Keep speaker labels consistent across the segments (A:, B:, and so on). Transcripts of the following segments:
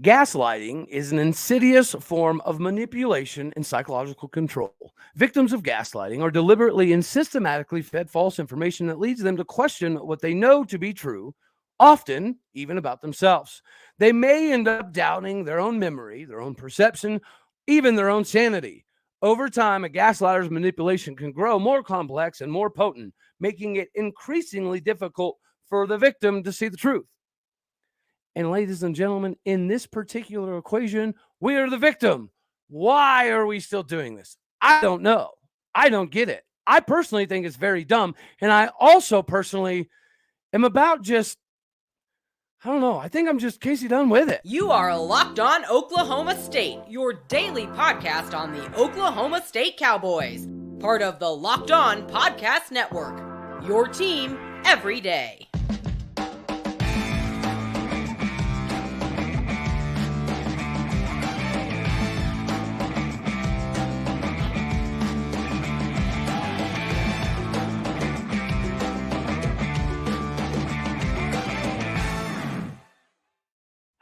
A: Gaslighting is an insidious form of manipulation and psychological control. Victims of gaslighting are deliberately and systematically fed false information that leads them to question what they know to be true, often even about themselves. They may end up doubting their own memory, their own perception, even their own sanity. Over time, a gaslighter's manipulation can grow more complex and more potent, making it increasingly difficult for the victim to see the truth. And ladies and gentlemen, in this particular equation, we are the victim. Why are we still doing this? I don't know. I don't get it. I personally think it's very dumb. And I also personally am about just, I don't know. I think I'm just Kasey Dunn with it.
B: You are Locked On Oklahoma State, your daily podcast on the Oklahoma State Cowboys. Part of the Locked On Podcast Network. Your team every day.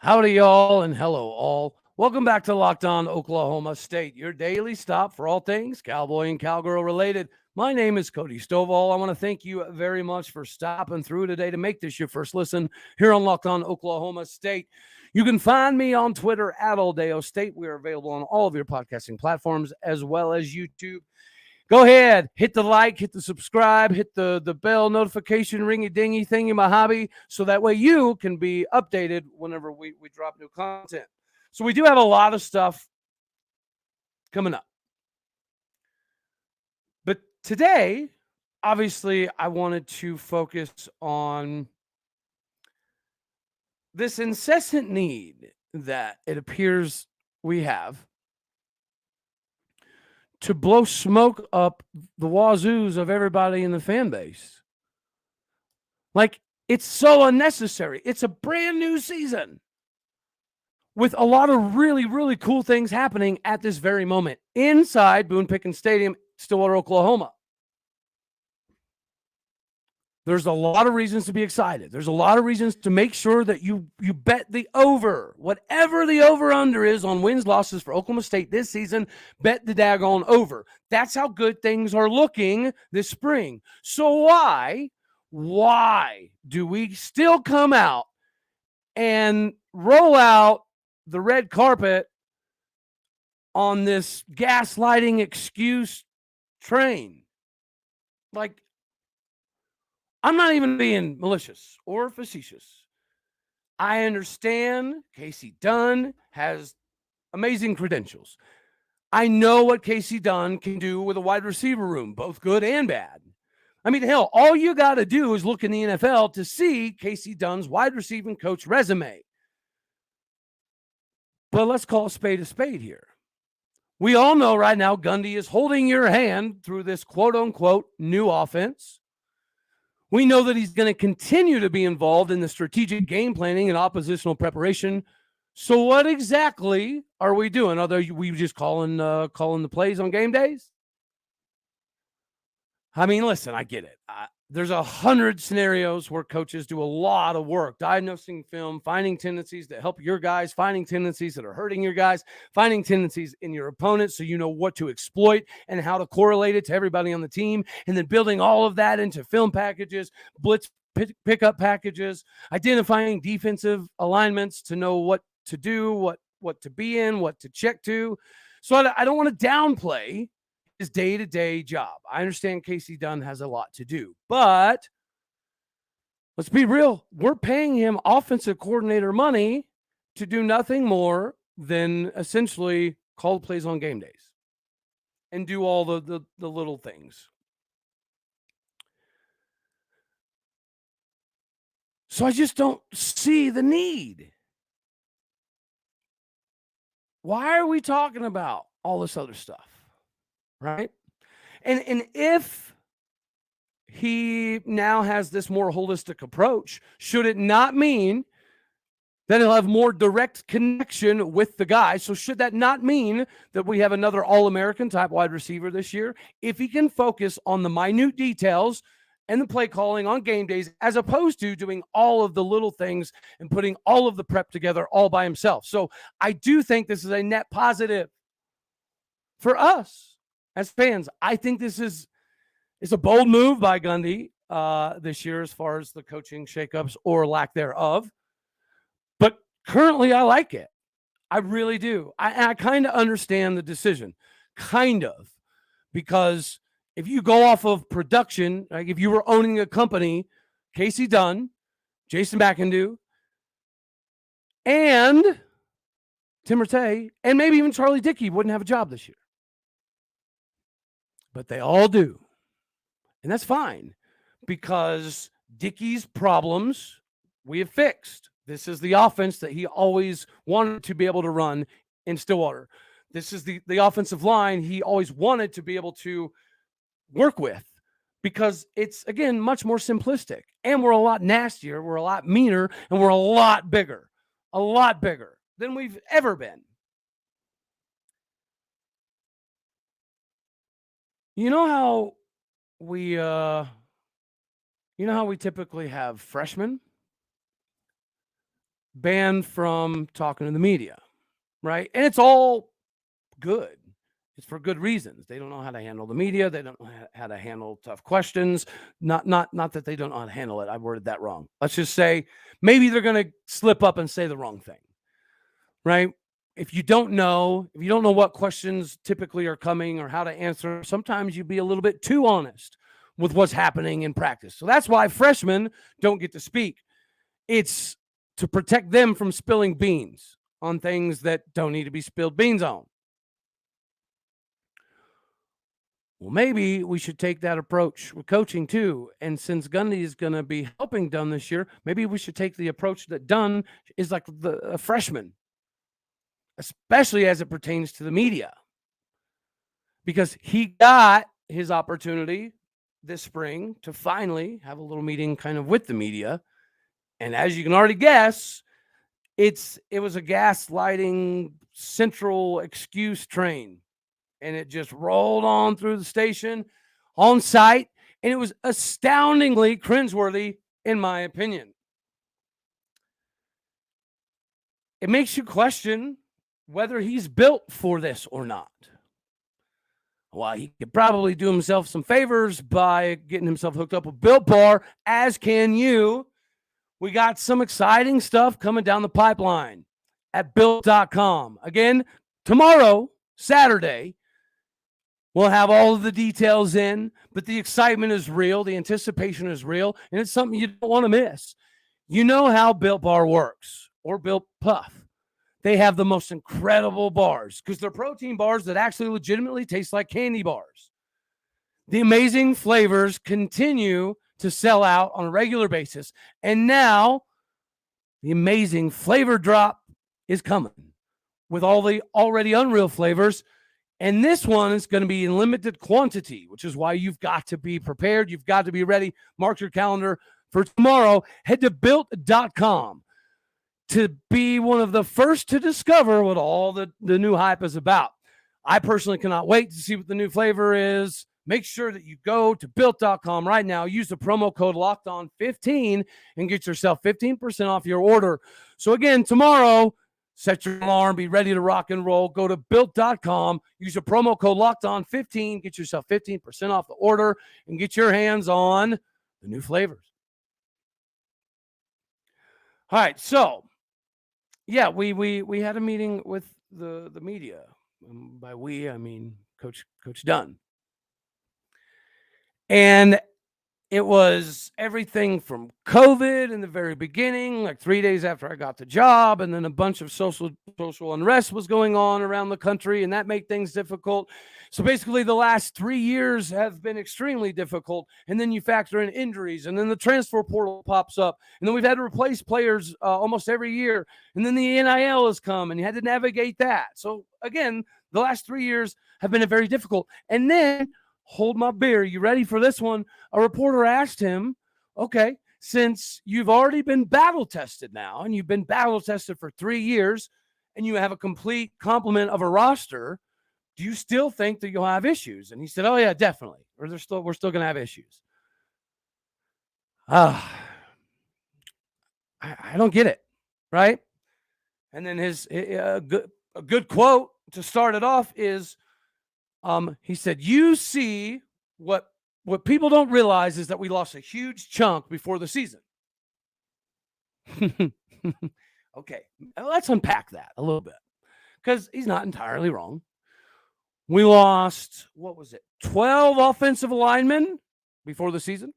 A: Howdy, y'all, and hello, all. Welcome back to Locked On Oklahoma State, your daily stop for all things Cowboy and Cowgirl related. My name is Cody Stovall. I want to thank you very much for stopping through today to make this your first listen here on Locked On Oklahoma State. You can find me on Twitter at Aldeo State. We are available on all of your podcasting platforms as well as YouTube. Go ahead, hit the like, hit the subscribe, hit the bell notification, ringy-dingy thingy, my hobby, so that way you can be updated whenever we drop new content. So we do have a lot of stuff coming up. But today, obviously, I wanted to focus on this incessant need that it appears we have to blow smoke up the wazoos of everybody in the fan base. Like, it's so unnecessary. It's a brand new season with a lot of really, really cool things happening at this very moment inside Boone Pickens Stadium, Stillwater, Oklahoma. There's a lot of reasons to be excited. There's a lot of reasons to make sure that you bet the over. Whatever the over-under is on wins, losses for Oklahoma State this season, bet the daggone over. That's how good things are looking this spring. So why do we still come out and roll out the red carpet on this gaslighting excuse train? Like, I'm not even being malicious or facetious. I understand Kasey Dunn has amazing credentials. I know what Kasey Dunn can do with a wide receiver room, both good and bad. I mean, hell, all you got to do is look in the NFL to see Kasey Dunn's wide receiving coach resume. But let's call a spade here. We all know right now Gundy is holding your hand through this quote-unquote new offense. We know that he's going to continue to be involved in the strategic game planning and oppositional preparation. So what exactly are we doing? Are we just calling the plays on game days? I mean, listen, I get it. There's 100 scenarios where coaches do a lot of work, diagnosing film, finding tendencies that help your guys, finding tendencies that are hurting your guys, finding tendencies in your opponents so you know what to exploit and how to correlate it to everybody on the team, and then building all of that into film packages, blitz pickup packages, identifying defensive alignments to know what to do, what to be in, what to check to. So I don't want to downplay his day-to-day job. I understand Kasey Dunn has a lot to do, but let's be real. We're paying him offensive coordinator money to do nothing more than essentially call the plays on game days and do all the little things. So I just don't see the need. Why are we talking about all this other stuff? Right? And if he now has this more holistic approach, should it not mean that he'll have more direct connection with the guys? So should that not mean that we have another All-American type wide receiver this year? If he can focus on the minute details and the play calling on game days, as opposed to doing all of the little things and putting all of the prep together all by himself. So I do think this is a net positive for us as fans. I think this is a bold move by Gundy this year as far as the coaching shakeups or lack thereof. But currently, I like it. I really do. I kind of understand the decision, kind of, because if you go off of production, like if you were owning a company, Kasey Dunn, Jason McIndoe, and Tim Rattay, and maybe even Charlie Dickey wouldn't have a job this year. But they all do. And that's fine, because Dickey's problems we have fixed. This is the offense that he always wanted to be able to run in Stillwater. This is the offensive line he always wanted to be able to work with, because it's, again, much more simplistic. And we're a lot nastier, we're a lot meaner, and we're a lot bigger than we've ever been. You know how we typically have freshmen banned from talking to the media, right? And it's all good. It's for good reasons. They don't know how to handle the media. They don't know how to handle tough questions. Not that they don't know how to handle it. I worded that wrong. Let's just say maybe they're going to slip up and say the wrong thing, right? If you don't know what questions typically are coming or how to answer, sometimes you be a little bit too honest with what's happening in practice. So that's why freshmen don't get to speak. It's to protect them from spilling beans on things that don't need to be spilled beans on. Well, maybe we should take that approach with coaching too. And since Gundy is going to be helping Dunn this year, maybe we should take the approach that Dunn is like a freshman, especially as it pertains to the media, because he got his opportunity this spring to finally have a little meeting kind of with the media. And as you can already guess, it was a gaslighting central excuse train. And it just rolled on through the station on site. And it was astoundingly cringeworthy, in my opinion. It makes you question whether he's built for this or not. Well, he could probably do himself some favors by getting himself hooked up with Built Bar, as can you. We got some exciting stuff coming down the pipeline at Built.com. Again, tomorrow, Saturday, we'll have all of the details in, but the excitement is real. The anticipation is real, and it's something you don't want to miss. You know how Built Bar works, or Built Puff. They have the most incredible bars because they're protein bars that actually legitimately taste like candy bars. The amazing flavors continue to sell out on a regular basis, and now the amazing flavor drop is coming with all the already unreal flavors. And this one is going to be in limited quantity, which is why you've got to be prepared. You've got to be ready. Mark your calendar for tomorrow. Head to Built.com to be one of the first to discover what all the new hype is about. I personally cannot wait to see what the new flavor is. Make sure that you go to Built.com right now. Use the promo code LOCKEDON15 and get yourself 15% off your order. So again, tomorrow, set your alarm, be ready to rock and roll. Go to Built.com, use the promo code LOCKEDON15, get yourself 15% off the order, and get your hands on the new flavors. All right, so, yeah, we had a meeting with the media. By we, I mean Coach Dunn. And it was everything from COVID in the very beginning, like 3 days after I got the job, and then a bunch of social unrest was going on around the country, and that made things difficult. So basically the last 3 years have been extremely difficult, and then you factor in injuries, and then the transfer portal pops up, and then we've had to replace players almost every year, and then the NIL has come, and you had to navigate that. So again, the last 3 years have been very difficult. And then, hold my beer, you ready for this one? A reporter asked him, okay, since you've already been battle tested now, and you've been battle tested for 3 years, and you have a complete complement of a roster, do you still think that you'll have issues? And he said, oh yeah, definitely. Or we're still going to have issues. I don't get it, right? And then a good quote to start it off is, he said, "You see what people don't realize is that we lost a huge chunk before the season." Okay, let's unpack that a little bit, because he's not entirely wrong. We lost, 12 offensive linemen before the season.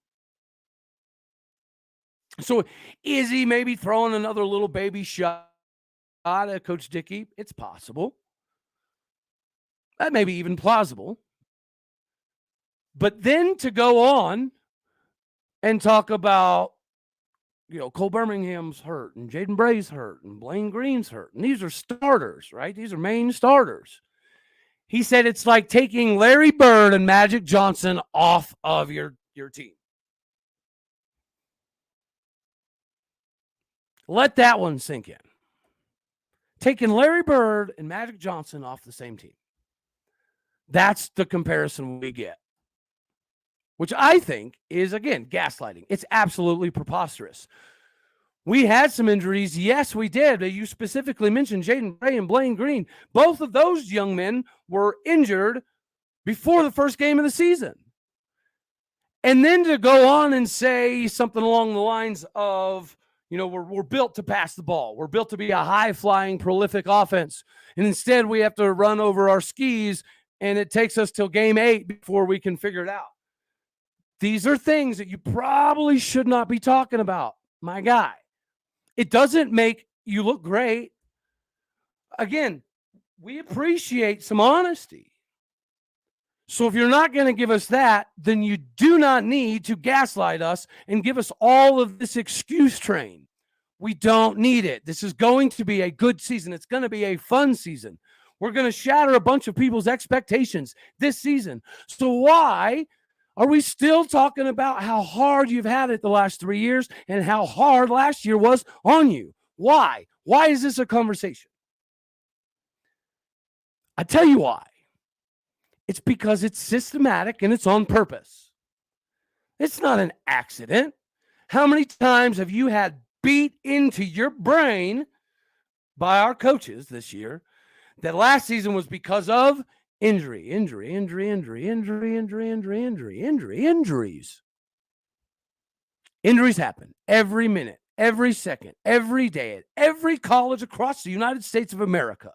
A: So is he maybe throwing another little baby shot at Coach Dickey? It's possible. That may be even plausible. But then to go on and talk about, Cole Birmingham's hurt and Jaden Bray's hurt and Blaine Green's hurt. And these are starters, right? These are main starters. He said it's like taking Larry Bird and Magic Johnson off of your team. Let that one sink in. Taking Larry Bird and Magic Johnson off the same team. That's the comparison we get, which I think is, again, gaslighting. It's absolutely preposterous. We had some injuries. Yes, we did. You specifically mentioned Jaden Bray and Blaine Green. Both of those young men were injured before the first game of the season. And then to go on and say something along the lines of, we're built to pass the ball. We're built to be a high-flying, prolific offense. And instead, we have to run over our skis, and it takes us till game 8 before we can figure it out. These are things that you probably should not be talking about, my guy. It doesn't make you look great. Again, we appreciate some honesty. So if you're not going to give us that, then you do not need to gaslight us and give us all of this excuse train. We don't need it. This is going to be a good season. It's going to be a fun season. We're going to shatter a bunch of people's expectations this season. So why are we still talking about how hard you've had it the last 3 years and how hard last year was on you? Why? Why is this a conversation? I tell you why. It's because it's systematic and it's on purpose. It's not an accident. How many times have you had beat into your brain by our coaches this year that last season was because of injuries? Injuries happen every minute, every second, every day, at every college across the United States of America.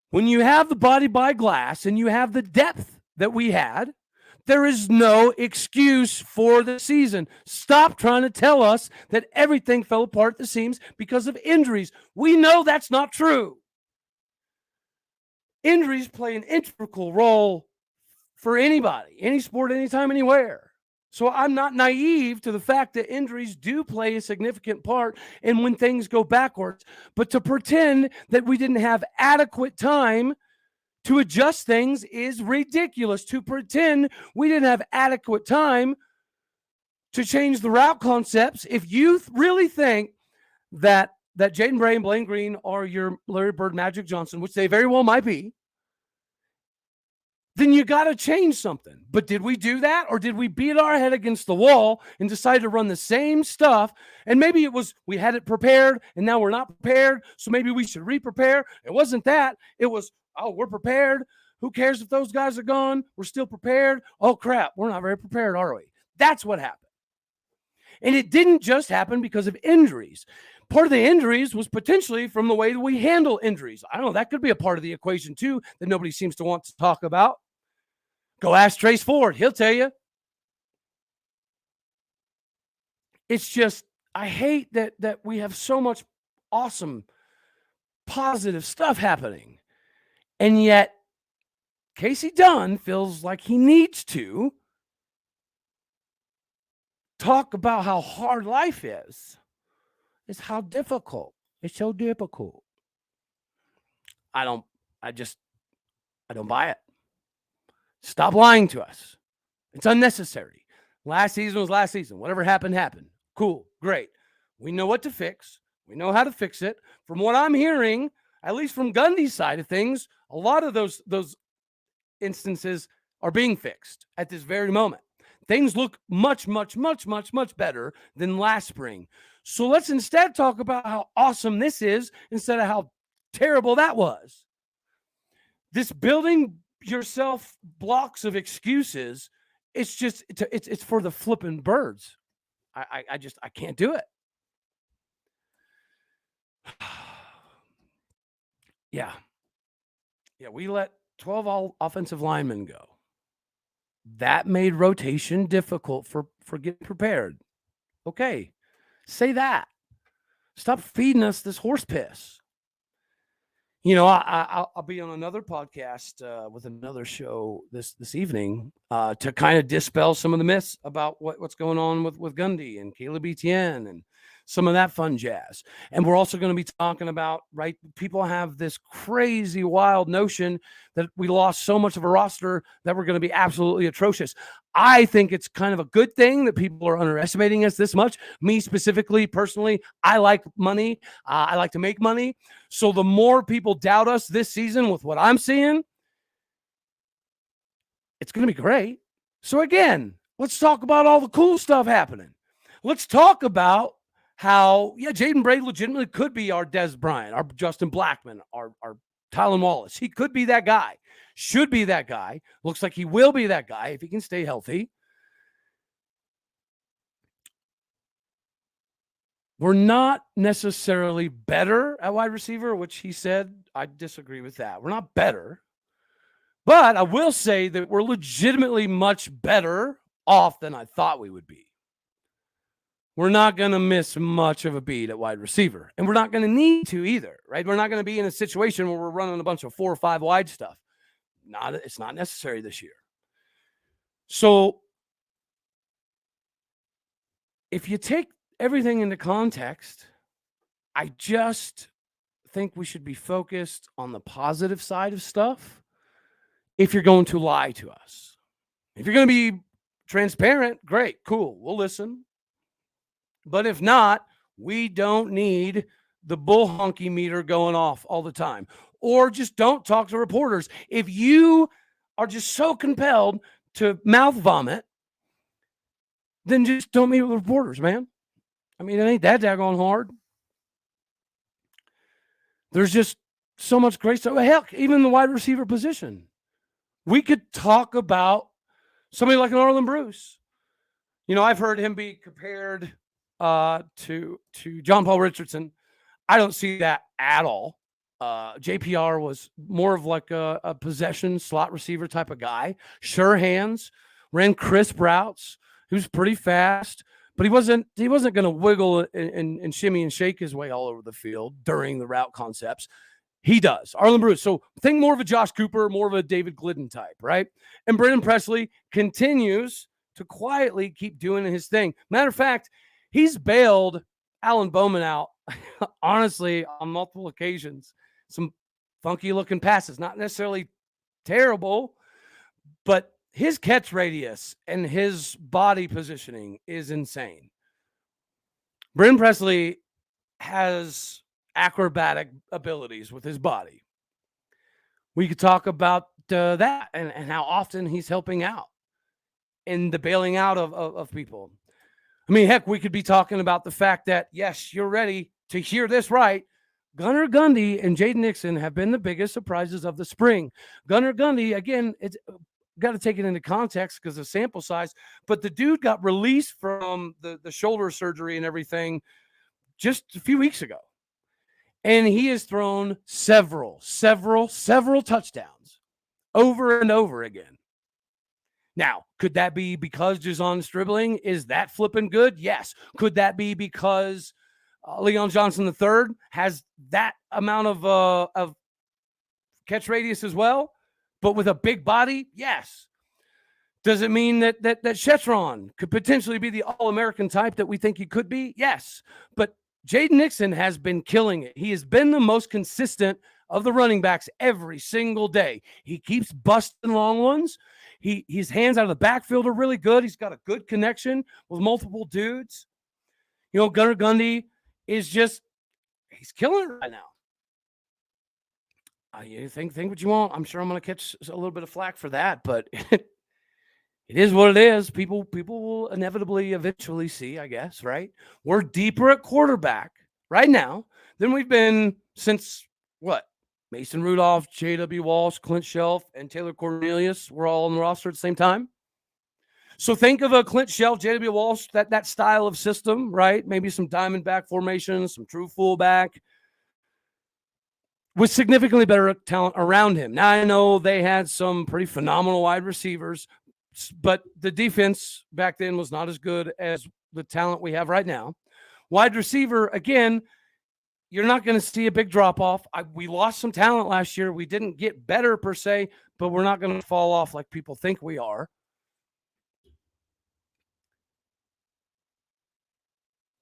A: When you have the body by glass and you have the depth that we had, there is no excuse for the season. Stop trying to tell us that everything fell apart at the seams because of injuries. We know that's not true. Injuries play an integral role for anybody, any sport, anytime, anywhere. So I'm not naive to the fact that injuries do play a significant part in when things go backwards. But to pretend that we didn't have adequate time to adjust things is ridiculous. To pretend we didn't have adequate time to change the route concepts. If you really think that Jaden Bray and Blaine Green are your Larry Bird, Magic Johnson, which they very well might be, then you got to change something. But did we do that? Or did we beat our head against the wall and decide to run the same stuff? And maybe it was we had it prepared and now we're not prepared, so maybe we should re-prepare. It wasn't that. It was, we're prepared. Who cares if those guys are gone? We're still prepared. Oh, crap. We're not very prepared, are we? That's what happened. And it didn't just happen because of injuries. Part of the injuries was potentially from the way that we handle injuries. I don't know. That could be a part of the equation, too, that nobody seems to want to talk about. Go ask Trace Ford. He'll tell you. It's just, I hate that we have so much awesome, positive stuff happening. And yet, Kasey Dunn feels like he needs to talk about how hard life is. It's how difficult. It's so difficult. I don't buy it. Stop lying to us. It's unnecessary. Last season was last season. Whatever happened, happened. Cool. Great. We know what to fix. We know how to fix it. From what I'm hearing, at least from Gundy's side of things, a lot of those instances are being fixed at this very moment. Things look much, much, much, much, much better than last spring. So let's instead talk about how awesome this is instead of how terrible that was. This building yourself blocks of excuses, it's just, it's for the flipping birds. I can't do it. Yeah. We let 12 all offensive linemen go. That made rotation difficult for getting prepared. Okay, say that. Stop feeding us this horse piss. I'll be on another podcast with another show this evening to kind of dispel some of the myths about what's going on with Gundy and Caleb Etienne and some of that fun jazz. And we're also going to be talking about, right, people have this crazy wild notion that we lost so much of a roster that we're going to be absolutely atrocious. I think it's kind of a good thing that people are underestimating us this much. Me specifically, personally, I like money. I like to make money. So the more people doubt us this season with what I'm seeing, it's going to be great. So again, let's talk about all the cool stuff happening. Let's talk about how, Jaden Bray legitimately could be our Des Bryant, our Justin Blackman, our Tylan Wallace. He could be that guy. Should be that guy. Looks like he will be that guy if he can stay healthy. We're not necessarily better at wide receiver, which he said. I disagree with that. We're not better. But I will say that we're legitimately much better off than I thought we would be. We're not going to miss much of a beat at wide receiver. And we're not going to need to either, right? We're not going to be in a situation where we're running a bunch of 4 or 5 wide stuff. It's not necessary this year. So if you take everything into context, I just think we should be focused on the positive side of stuff if you're going to lie to us. If you're going to be transparent, great, cool, we'll listen. But if not, we don't need the bull honky meter going off all the time. Or just don't talk to reporters. If you are just so compelled to mouth vomit, then just don't meet with reporters, man. I mean, it ain't that daggone hard. There's just so much great stuff. Heck, even the wide receiver position. We could talk about somebody like an Arlen Bruce. I've heard him be compared to John Paul Richardson. I don't see that at all. JPR was more of like a possession slot receiver type of guy. Sure hands, ran crisp routes. He was pretty fast, but he wasn't going to wiggle and shimmy and shake his way all over the field during the route concepts. He does. Arlen Bruce. So think more of a Josh Cooper, more of a David Glidden type, right? And Brendan Presley continues to quietly keep doing his thing. Matter of fact, he's bailed Alan Bowman out, honestly, on multiple occasions. Some funky looking passes, not necessarily terrible, but his catch radius and his body positioning is insane. Brendan Presley has acrobatic abilities with his body. We could talk about that and how often he's helping out in the bailing out of people. I mean, heck, we could be talking about the fact that, yes, you're ready to hear this right. Gunnar Gundy and Jaden Nixon have been the biggest surprises of the spring. Gunnar Gundy, again, it's got to take it into context because of sample size, but the dude got released from the shoulder surgery and everything just a few weeks ago. And he has thrown several touchdowns over and over again. Now, could that be because Jazon's dribbling? Is that flipping good? Yes. Could that be because Leon Johnson III has that amount of catch radius as well, but with a big body? Yes. Does it mean that Shetron could potentially be the All-American type that we think he could be? Yes. But Jaden Nixon has been killing it. He has been the most consistent of the running backs every single day. He keeps busting long ones. His hands out of the backfield are really good. He's got a good connection with multiple dudes. Gunnar Gundy is he's killing it right now. You think what you want. I'm sure I'm going to catch a little bit of flack for that, but It is what it is. People will inevitably eventually see, I guess, right? We're deeper at quarterback right now than we've been since what? Mason Rudolph, J.W. Walsh, Clint Shelf, and Taylor Cornelius were all on the roster at the same time. So think of a Clint Shelf, J.W. Walsh, that style of system, right? Maybe some diamondback formation, some true fullback, with significantly better talent around him. Now, I know they had some pretty phenomenal wide receivers, but the defense back then was not as good as the talent we have right now. Wide receiver, again, you're not going to see a big drop-off. We lost some talent last year. We didn't get better per se, but we're not going to fall off like people think we are.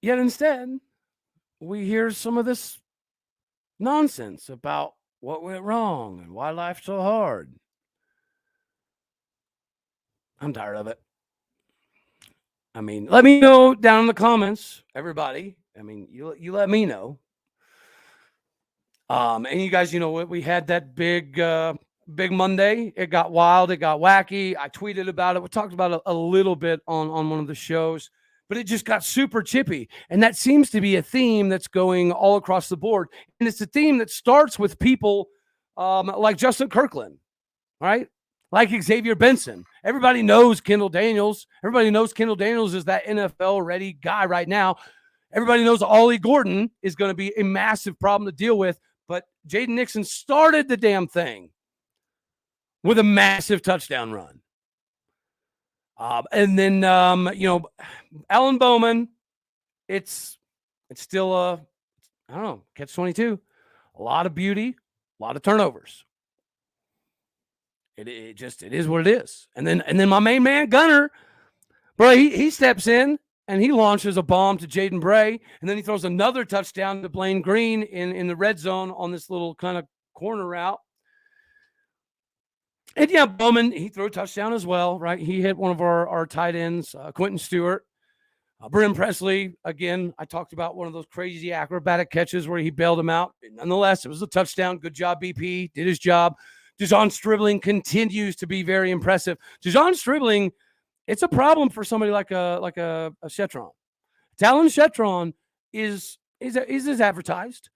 A: Yet instead, we hear some of this nonsense about what went wrong and why life's so hard. I'm tired of it. I mean, let me know down in the comments, everybody. I mean, you let me know. And you guys, we had that big Monday. It got wild. It got wacky. I tweeted about it. We talked about it a little bit on one of the shows, but it just got super chippy. And that seems to be a theme that's going all across the board. And it's a theme that starts with people like Justin Kirkland, right? Like Xavier Benson. Everybody knows Kendall Daniels. Everybody knows Kendall Daniels is that NFL-ready guy right now. Everybody knows Ollie Gordon is going to be a massive problem to deal with. But Jaden Nixon started the damn thing with a massive touchdown run. And then, Alan Bowman, it's still I don't know, catch-22. A lot of beauty, a lot of turnovers. It is what it is. And then my main man, Gunnar, bro, he steps in and he launches a bomb to Jaden Bray, and then he throws another touchdown to Blaine Green in the red zone on this little kind of corner route. And yeah, Bowman, he threw a touchdown as well, right? He hit one of our tight ends, Quentin Stewart. Brim Presley, again, I talked about one of those crazy acrobatic catches where he bailed him out. Nonetheless, it was a touchdown. Good job, BP. Did his job. Dejon Stribling continues to be very impressive. Dejon Stribling, it's a problem for somebody like a Shetron. Talon Shetron is as advertised,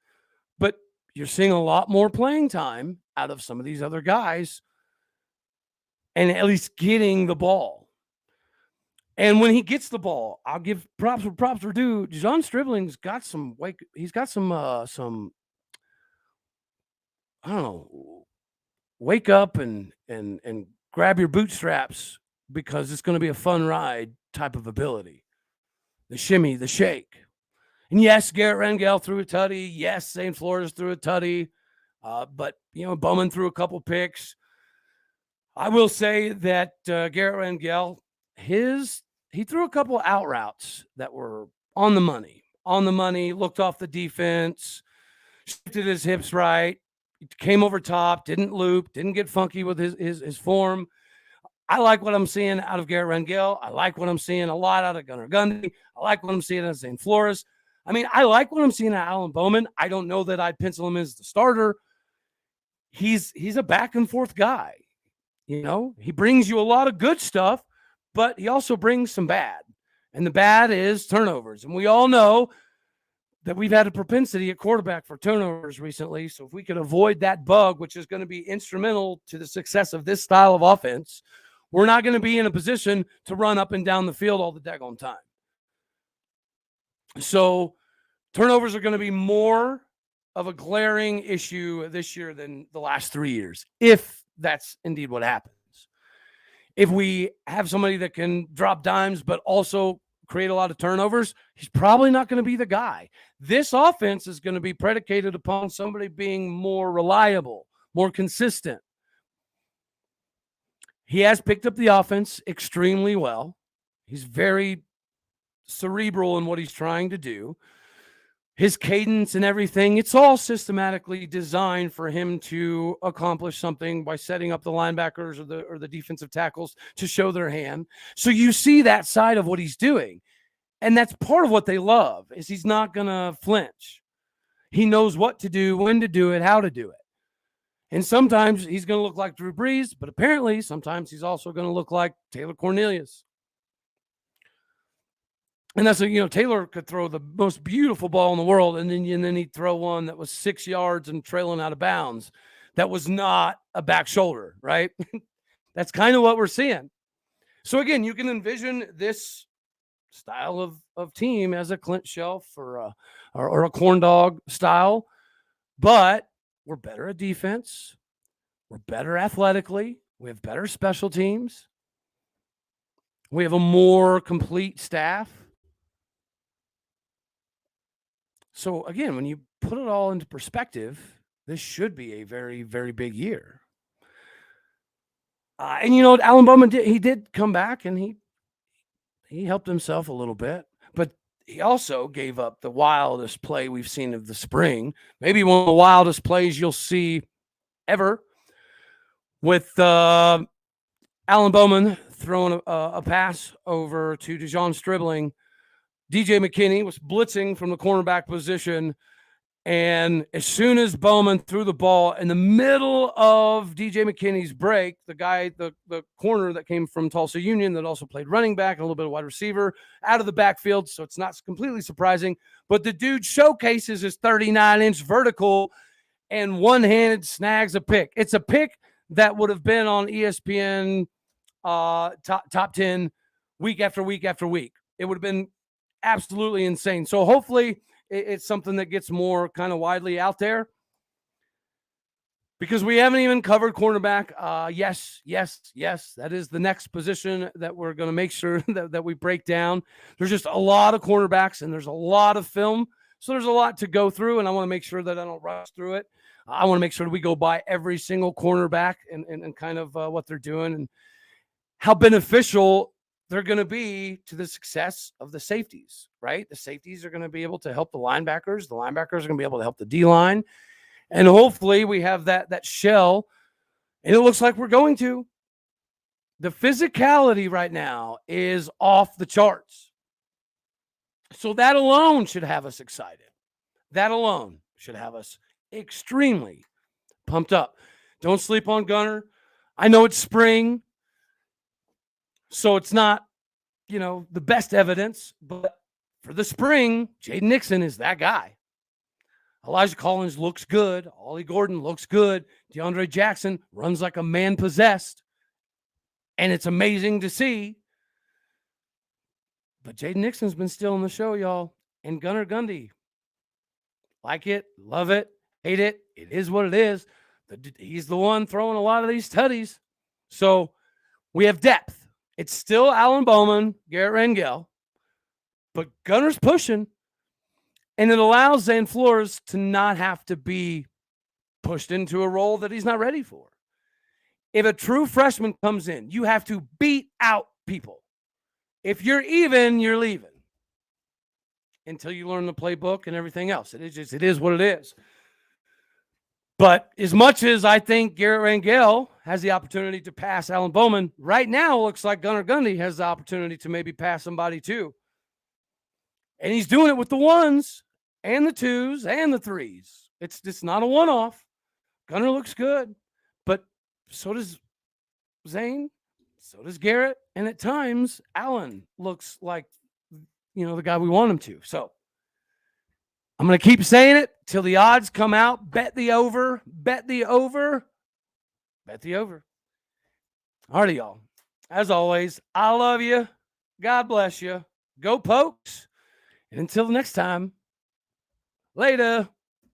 A: but you're seeing a lot more playing time out of some of these other guys and at least getting the ball. And when he gets the ball, I'll give props where props are due. Dejon Stribling's got some he's got some I don't know, wake up and grab your bootstraps because it's going to be a fun ride type of ability. The shimmy, the shake. And yes, Garret Rangel threw a tutty. Yes, St. Flores threw a tutty. But, Bowman threw a couple picks. I will say that Garret Rangel, he threw a couple out routes that were on the money, looked off the defense, shifted his hips right, came over top, didn't loop, didn't get funky with his form. I like what I'm seeing out of Garret Rangel. I like what I'm seeing a lot out of Gunnar Gundy. I like what I'm seeing out of St. Flores. I mean, I like what I'm seeing out of Alan Bowman. I don't know that I'd pencil him as the starter. He's a back and forth guy. He brings you a lot of good stuff, but he also brings some bad. And the bad is turnovers. And we all know that we've had a propensity at quarterback for turnovers recently. So if we could avoid that bug, which is going to be instrumental to the success of this style of offense, we're not going to be in a position to run up and down the field all the daggone time. So turnovers are going to be more of a glaring issue this year than the last 3 years, if that's indeed what happens. If we have somebody that can drop dimes but also create a lot of turnovers, he's probably not going to be the guy. This offense is going to be predicated upon somebody being more reliable, more consistent. He has picked up the offense extremely well. He's very cerebral in what he's trying to do. His cadence and everything, it's all systematically designed for him to accomplish something by setting up the linebackers or the defensive tackles to show their hand. So you see that side of what he's doing. And that's part of what they love, is he's not going to flinch. He knows what to do, when to do it, how to do it. And sometimes he's going to look like Drew Brees, but apparently sometimes he's also going to look like Taylor Cornelius. And that's, Taylor could throw the most beautiful ball in the world, and then he'd throw one that was 6 yards and trailing out of bounds. That was not a back shoulder, right? That's kind of what we're seeing. So again, you can envision this style of team as a Clint Shelf or a corn dog style, but we're better at defense. We're better athletically. We have better special teams. We have a more complete staff. So again, when you put it all into perspective, this should be a very, very big year. And Alan Bowman did come back, and he helped himself a little bit, but he also gave up the wildest play we've seen of the spring, maybe one of the wildest plays you'll see ever, with Alan Bowman throwing a pass over to DeJon Stribling. DJ McKinney was blitzing from the cornerback position, and as soon as Bowman threw the ball in the middle of DJ McKinney's break, the corner that came from Tulsa Union that also played running back and a little bit of wide receiver out of the backfield, so it's not completely surprising, but the dude showcases his 39-inch vertical and one-handed snags a pick. It's a pick that would have been on ESPN top 10 week after week after week. It would have been absolutely insane. So hopefully it's something that gets more kind of widely out there, because we haven't even covered cornerback. Yes. That is the next position that we're going to make sure that we break down. There's just a lot of cornerbacks, and there's a lot of film. So there's a lot to go through, and I want to make sure that I don't rush through it. I want to make sure that we go by every single cornerback and kind of what they're doing and how beneficial they're going to be to the success of the safeties, right? The safeties are going to be able to help the linebackers. The linebackers are going to be able to help the D-line. And hopefully we have that shell, and it looks like we're going to. The physicality right now is off the charts. So that alone should have us excited. That alone should have us extremely pumped up. Don't sleep on Gunnar. I know it's spring, so it's not, the best evidence, but for the spring, Jaden Nixon is that guy. Elijah Collins looks good. Ollie Gordon looks good. DeAndre Jackson runs like a man possessed. And it's amazing to see. But Jaden Nixon's been still on the show, y'all. And Gunnar Gundy. Like it, love it, hate it. It is what it is. He's the one throwing a lot of these tutties. So we have depth. It's still Alan Bowman, Garret Rangel, but Gunnar's pushing, and it allows Zane Flores to not have to be pushed into a role that he's not ready for. If a true freshman comes in, you have to beat out people. If you're even, you're leaving until you learn the playbook and everything else. It is what it is. But as much as I think Garret Rangel has the opportunity to pass Alan Bowman, right now it looks like Gunnar Gundy has the opportunity to maybe pass somebody too. And he's doing it with the ones and the twos and the threes. It's not a one-off. Gunnar looks good, but so does Zane, so does Garrett, and at times Alan looks like, the guy we want him to. So I'm going to keep saying it till the odds come out. Bet the over, bet the over, bet the over. All right, y'all. As always, I love you. God bless you. Go Pokes. And until next time, later.